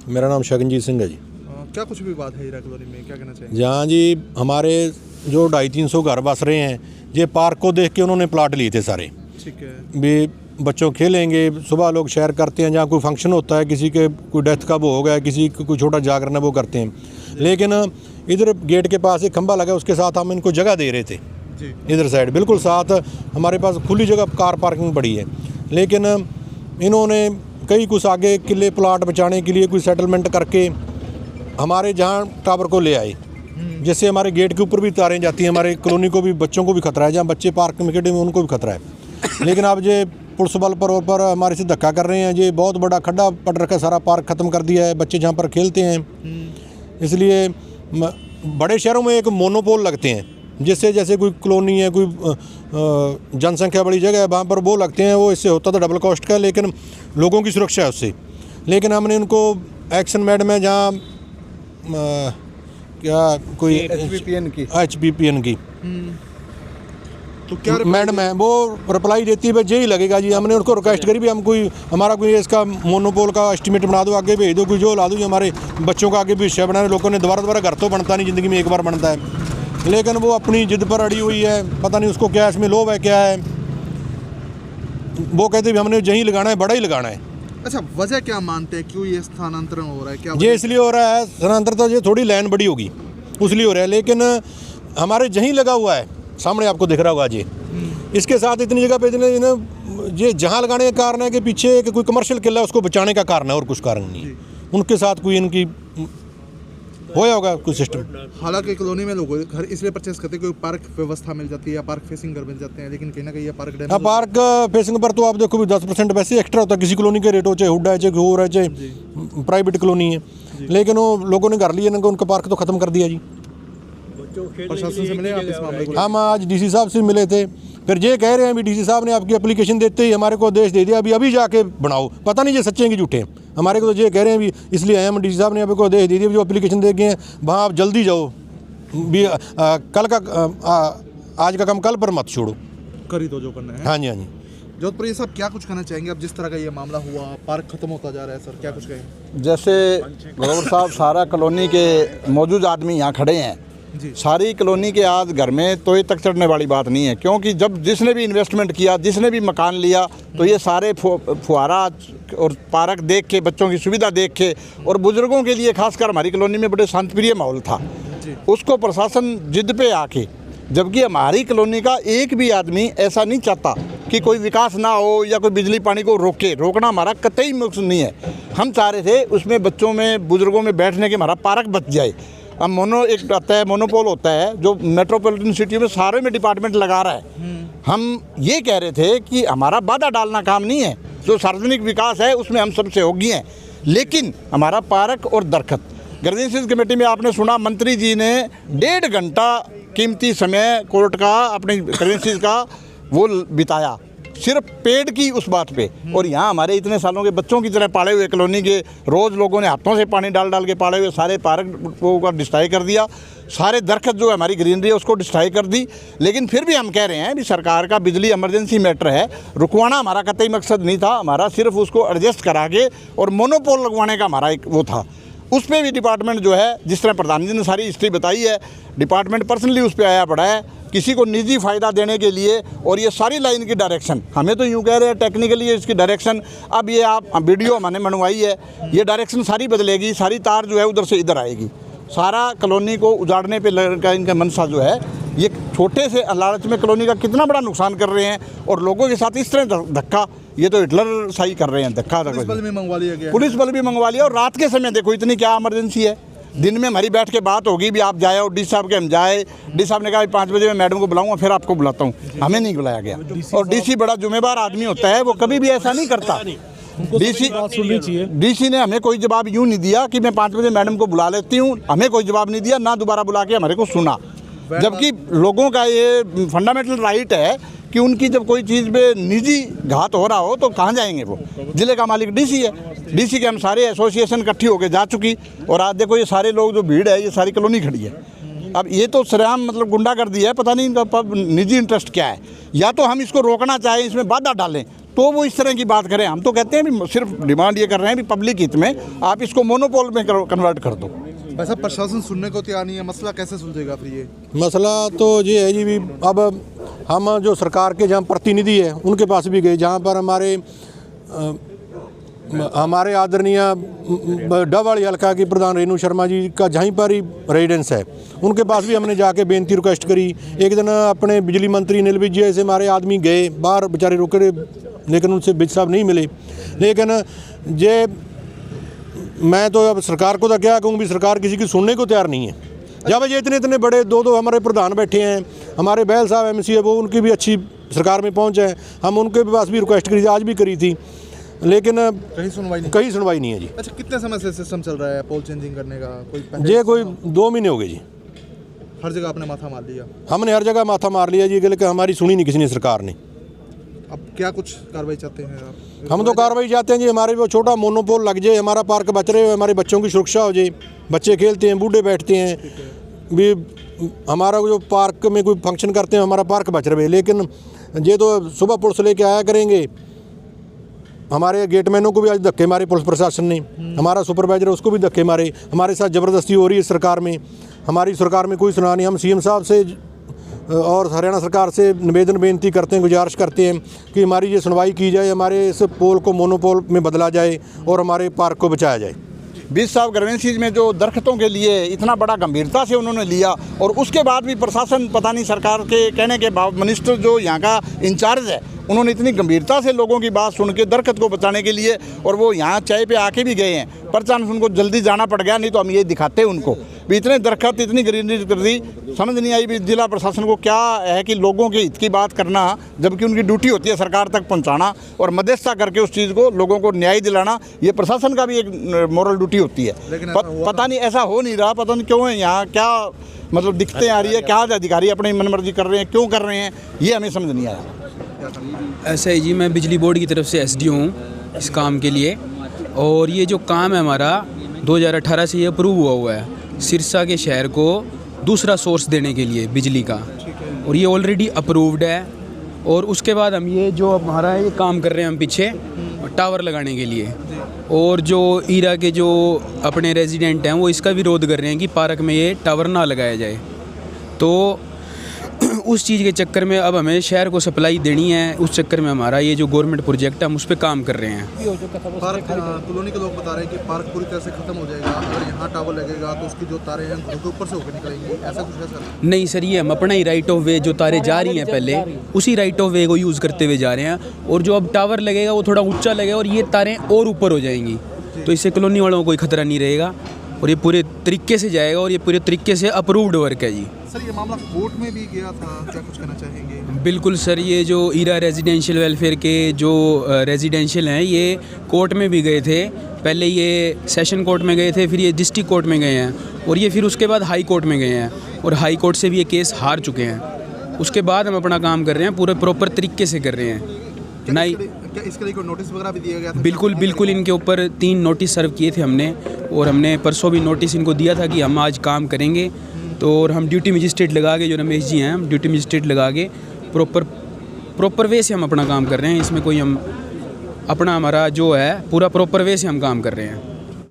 मेरा नाम शगनजीत सिंह है जी। क्या कुछ विवाद है हीरा कॉलोनी में, क्या कहना चाहिए? जहाँ जी हमारे जो 250-300 घर बस रहे हैं, ये पार्क को देख के उन्होंने प्लाट लिए थे सारे। ठीक है। भी बच्चों खेलेंगे, सुबह लोग सैर करते हैं, जहाँ कोई फंक्शन होता है, किसी के कोई डेथ का वो हो गया, किसी को कोई छोटा जागरण है वो करते हैं। लेकिन इधर गेट के पास एक खंभा लगा, उसके साथ हम इनको जगह दे रहे थे जी। इधर साइड बिल्कुल साथ हमारे पास खुली जगह कार पार्किंग पड़ी है। लेकिन इन्होंने कई कुछ आगे किले प्लाट बचाने के लिए कोई सेटलमेंट करके हमारे जहाँ टावर को ले आए, जैसे हमारे गेट के ऊपर भी तारें जाती हैं, हमारे कॉलोनी को भी, बच्चों को भी खतरा है, जहाँ बच्चे पार्क में खेलते हैं उनको भी खतरा है। लेकिन अब ये पुलिस बल पर हमारे से धक्का कर रहे हैं। ये बहुत बड़ा खड्डा पड़ रखा है, सारा पार्क ख़त्म कर दिया है, बच्चे जहाँ पर खेलते हैं। इसलिए बड़े शहरों में एक मोनोपोल लगते हैं, जिससे जैसे कोई कॉलोनी है, कोई जनसंख्या बड़ी जगह है, वहाँ पर वो लगते हैं। वो इससे होता था डबल कॉस्ट का, लेकिन लोगों की सुरक्षा है उससे। लेकिन हमने उनको एक्शन मैड में जहाँ क्या कोई HBPN की तो क्या मैडम है, वो रिप्लाई देती है यही लगेगा जी। हमने उनको रिक्वेस्ट करी भी हम कोई हमारा कोई इसका मोनोपोल का एस्टीमेट बना दो, आगे भेज दो, कोई जो ला दो, हमारे बच्चों का आगे भी विषय बना। लोगों ने दोबारा घर तो बनता नहीं, ज़िंदगी में एक बार बनता है। लेकिन वो अपनी जिद पर अड़ी हुई है, पता नहीं उसको क्या इसमें लोभ है क्या है। वो कहते भी हमने यहीं लगाना है, बड़ा ही लगाना है। अच्छा, वजह क्या मानते हैं, क्यों ये स्थानांतरण हो रहा है? क्या ये इसलिए हो रहा है स्थानांतरण, तो ये थोड़ी लाइन बड़ी होगी उसलिए हो रहा है। लेकिन हमारे यहीं लगा हुआ है, सामने आपको दिख रहा होगा जी। इसके साथ इतनी जगह पे ये जहाँ लगाने का कारण है कि पीछे कोई कमर्शियल किला है, उसको बचाने का कारण है, और कुछ कारण नहीं है। उनके साथ कोई इनकी होया होगा कोई सिस्टम। हालांकि कॉलोनी में लोग घर इसलिए परचेस करते हैं, कोई पार्क व्यवस्था मिल जाती है या पार्क फेसिंग घर मिल जाते हैं, लेकिन कहीं ना कहीं ये पार्क डैमेज। पार्क फेसिंग पर तो आप देखो भी 10% वैसे एक्स्ट्रा होता है किसी कॉलोनी के रेट हो, चाहे हुडा है, चाहे घोर है, चाहे प्राइवेट कॉलोनी है। लेकिन वो लोगों ने घर लिया, उनका पार्क तो ख़त्म कर दिया जी। प्रशासन से मिले आप इस मामले को? हम आज DC साहब से मिले थे, फिर ये कह रहे हैं भी DC साहब ने आपकी एप्लीकेशन देते ही हमारे को आदेश दे दिया अभी जाके बनाओ। पता नहीं ये सच्चे हैं कि झूठे हैं, हमारे को तो ये कह रहे हैं भी, इसलिए आए हम। DC साहब ने आपको आदेश दे दिया, जो एप्लीकेशन दे गए हैं वहाँ आप जल्दी जाओ भी, कल का आज का काम कल पर मत छोड़ो, कर ही दो जो करना है। हाँ जी, हाँ जी। जोधपुरी साहब क्या कुछ कहना चाहेंगे? अब जिस तरह का ये मामला हुआ, पार्क खत्म होता जा रहा है, सर क्या कुछ कहें? जैसे ग्रोवर साहब, सारा कॉलोनी के मौजूद आदमी यहाँ खड़े हैं जी। सारी कॉलोनी के आज घर में तो तक चढ़ने वाली बात नहीं है, क्योंकि जब जिसने भी इन्वेस्टमेंट किया, जिसने भी मकान लिया, तो ये सारे फुहारा और पार्क देख के, बच्चों की सुविधा देख के, और बुजुर्गों के लिए खासकर हमारी कॉलोनी में बड़े शांतिप्रिय माहौल था। उसको प्रशासन जिद पे आके, जबकि हमारी कॉलोनी का एक भी आदमी ऐसा नहीं चाहता कि कोई विकास ना हो या कोई बिजली पानी को रोकना हमारा कतई मकसद नहीं है। हम चाह रहे थे उसमें बच्चों में, बुजुर्गों में बैठने के हमारा पार्क बच जाए। अब एक आता है मोनोपोल होता है जो मेट्रोपॉलिटन सिटी में सारे में डिपार्टमेंट लगा रहा है। हम ये कह रहे थे कि हमारा बाधा डालना काम नहीं है, जो सार्वजनिक विकास है उसमें हम सब सहयोगी हैं, लेकिन हमारा पार्क और दरख्त। ग्रीवेंसेस कमेटी में आपने सुना, मंत्री जी ने 1.5 घंटा कीमती समय कोर्ट का, अपने ग्रीवेंसेस का वो बिताया सिर्फ पेड़ की उस बात पे। और यहाँ हमारे इतने सालों के बच्चों की तरह पाले हुए कॉलोनी के, रोज़ लोगों ने हाथों से पानी डाल के पाले हुए सारे पार्क को डिस्ट्रॉय कर दिया, सारे दरख्त जो हमारी ग्रीनरी है उसको डिस्ट्रॉय कर दी। लेकिन फिर भी हम कह रहे हैं कि सरकार का बिजली इमरजेंसी मैटर है, रुकवाना हमारा कतई मकसद नहीं था, हमारा सिर्फ उसको एडजस्ट करा के और मोनोपोल लगवाने का हमारा एक वो था। उस पर भी डिपार्टमेंट जो है, जिस तरह प्रधानमंत्री ने सारी हिस्ट्री बताई है, डिपार्टमेंट पर्सनली उस पर आया पड़ा है, किसी को निजी फ़ायदा देने के लिए। और ये सारी लाइन की डायरेक्शन, हमें तो यूँ कह रहे हैं टेक्निकली इसकी डायरेक्शन, अब ये आप वीडियो मैंने मनवाई है, ये डायरेक्शन सारी बदलेगी, सारी तार जो है उधर से इधर आएगी, सारा कॉलोनी को उजाड़ने पे का इनका मंशा जो है। ये छोटे से लालच में कॉलोनी का कितना बड़ा नुकसान कर रहे हैं, और लोगों के साथ इस तरह धक्का, ये तो हिटलर सही कर रहे हैं धक्का। पुलिस बल भी मंगवा लिया गया, पुलिस बल भी मंगवा लिया। और रात के समय देखो इतनी क्या इमरजेंसी है, दिन में हमारी बैठ के बात होगी भी आप जाए, और DC साहब के हम जाए, DC साहब ने कहा 5 बजे मैं मैडम को बुलाऊंगा, फिर आपको बुलाता हूँ, हमें नहीं बुलाया गया। और DC बड़ा जिम्मेदार आदमी होता है, वो कभी भी ऐसा नहीं करता। DC ने हमें कोई जवाब यूँ नहीं दिया कि मैं 5 बजे मैडम को बुला लेती हूँ, हमें कोई जवाब नहीं दिया, ना दोबारा बुला के हमारे को सुना। जबकि लोगों का ये फंडामेंटल राइट है कि उनकी जब कोई चीज़ पे निजी घात हो रहा हो तो कहाँ जाएंगे वो। ज़िले का मालिक DC है, DC के हम सारे एसोसिएशन इकट्ठी होकर जा चुकी, और आज देखो ये सारे लोग जो भीड़ है, ये सारी कॉलोनी खड़ी है। अब ये तो सरेआम मतलब गुंडागर्दी है, पता नहीं इनका निजी इंटरेस्ट क्या है। या तो हम इसको रोकना चाहें, इसमें बाधा डालें, तो वो इस तरह की बात करें। हम तो कहते हैं भी सिर्फ डिमांड ये कर रहे हैं भी पब्लिक हित में आप इसको मोनोपोल में कन्वर्ट कर दो। वैसा प्रशासन सुनने को तैयार नहीं है, मसला कैसे सुलझेगा फिर ये? मसला तो ये है जी भी अब हम जो सरकार के जहाँ प्रतिनिधि है उनके पास भी गए, जहाँ पर हमारे आदरणीय डबवाली हल्का की प्रधान रेणु शर्मा जी का जहीं पर ही रेजिडेंस है, उनके पास भी हमने जाके बेनती रिक्वेस्ट करी। एक दिन अपने बिजली मंत्री नील विज जी ऐसे हमारे आदमी गए, बाहर बेचारे रुके, लेकिन उनसे विज साहब नहीं मिले। लेकिन ये मैं तो अब सरकार को तो क्या कहूँ भी सरकार किसी की सुनने को तैयार नहीं है। जब ये इतने बड़े दो हमारे प्रधान बैठे हैं, हमारे बैल साहब MC है, वो उनकी भी अच्छी सरकार में पहुँच है, हम उनके पास भी रिक्वेस्ट करी थी, आज भी करी थी, लेकिन कहीं सुनवाई नहीं है जी। अच्छा, कितने समय से सिस्टम चल रहा है पोल चेंजिंग करने का? कोई 2 महीने हो गए जी। हर जगह आपने माथा मार लिया? हमने हर जगह माथा मार लिया जी, लेकिन हमारी सुनी नहीं किसी ने, सरकार ने। अब क्या कुछ कार्रवाई चाहते हैं आप? हम तो कार्रवाई चाहते हैं जी, हमारे वो छोटा मोनोपोल लग जाए, हमारा पार्क बच रहे, हमारे बच्चों की सुरक्षा हो जाए, बच्चे खेलते हैं, बूढ़े बैठते हैं भी, हमारा जो पार्क में कोई फंक्शन करते हैं हमारा पार्क बच रहे। लेकिन ये तो सुबह पुलिस लेके आया करेंगे, हमारे गेटमैनों को भी आज धक्के मारे पुलिस प्रशासन ने, हमारा सुपरवाइजर है उसको भी धक्के मारे, हमारे साथ ज़बरदस्ती हो रही है सरकार में। हमारी सरकार में कोई सुना नहीं। हम CM साहब से और हरियाणा सरकार से निवेदन बेनती करते हैं, गुजारिश करते हैं कि हमारी ये सुनवाई की जाए, हमारे इस पोल को मोनोपोल में बदला जाए और हमारे पार्क को बचाया जाए। 20 साहब ग्रवेंसीज में जो दरख्तों के लिए इतना बड़ा गंभीरता से उन्होंने लिया, और उसके बाद भी प्रशासन पता नहीं सरकार के कहने के बाद मिनिस्टर जो यहाँ का इंचार्ज है उन्होंने इतनी गंभीरता से लोगों की बात सुन के दरख्त को बचाने के लिए, और वो यहाँ चाय पे आके भी गए हैं, पर चांस उनको जल्दी जाना पड़ गया, नहीं तो हम ये दिखाते उनको भी इतने दरख्त इतनी ग्रीनरी कर दी। समझ नहीं आई भी जिला प्रशासन को क्या है कि लोगों के हित की बात करना, जबकि उनकी ड्यूटी होती है सरकार तक पहुँचाना और मध्यस्थता करके उस चीज़ को लोगों को न्याय दिलाना, ये प्रशासन का भी एक मोरल ड्यूटी होती है। पता नहीं ऐसा हो नहीं रहा, पता नहीं क्यों है, यहाँ क्या मतलब दिक्कतें आ रही है, क्या अधिकारी अपनी मनमर्जी कर रहे हैं, क्यों कर रहे हैं, ये हमें समझ नहीं आया। ऐसा है जी, मैं बिजली बोर्ड की तरफ से SDO हूँ इस काम के लिए, और ये जो काम है हमारा 2018 से ये अप्रूव हुआ है सिरसा के शहर को दूसरा सोर्स देने के लिए बिजली का, और ये ऑलरेडी अप्रूव्ड है। और उसके बाद हम ये जो हमारा ये काम कर रहे हैं हम पीछे टावर लगाने के लिए, और जो ईरा के जो अपने रेजिडेंट हैं वो इसका विरोध कर रहे हैं कि पार्क में ये टावर ना लगाया जाए। तो उस चीज़ के चक्कर में अब हमें शहर को सप्लाई देनी है, उस चक्कर में हमारा ये जो गवर्नमेंट प्रोजेक्ट है हम उस पर काम कर रहे हैं। पार्क कॉलोनी के लोग बता रहे हैं कि पार्क पूरी तरह से खत्म हो जाएगा, अगर यहाँ टावर लगेगा तो उसकी जो तारें हैं घर के ऊपर से होकर निकलेंगी, ऐसा कुछ है सर? नहीं सर, ये हम अपना ही राइट ऑफ वे जो तारें जा रही हैं पहले उसी राइट ऑफ वे को यूज़ करते हुए जा रहे हैं, और जो अब टावर लगेगा वो थोड़ा ऊँचा लगेगा और ये तारें और ऊपर हो जाएंगी, तो इससे कॉलोनी वालों को कोई खतरा नहीं रहेगा और ये पूरे तरीके से जाएगा, और ये पूरे तरीके से अप्रूव्ड वर्क है जी। सर ये मामला कोर्ट में भी गया था, क्या कुछ कहना चाहेंगे? बिल्कुल सर, ये जो ईरा रेजिडेंशियल वेलफेयर के जो रेजिडेंशियल हैं ये कोर्ट में भी गए थे। पहले ये सेशन कोर्ट में गए थे, फिर ये डिस्ट्रिक्ट कोर्ट में गए हैं, और ये फिर उसके बाद हाई कोर्ट में गए हैं, और हाई कोर्ट से भी ये केस हार चुके हैं। उसके बाद हम अपना काम कर रहे हैं, पूरे प्रॉपर तरीके से कर रहे हैं। नहीं, क्या इसके लिए कोई नोटिस वगैरह भी दिया गया था? बिल्कुल इनके ऊपर 3 नोटिस सर्व किए थे हमने, और हमने परसों भी नोटिस इनको दिया था कि हम आज काम करेंगे। तो और हम ड्यूटी मजिस्ट्रेट लगा के, जो रमेश जी हैं, हम ड्यूटी मजिस्ट्रेट लगा के प्रॉपर वे से हम अपना काम कर रहे हैं। इसमें कोई हम अपना हमारा जो है पूरा प्रॉपर वे से हम काम कर रहे हैं।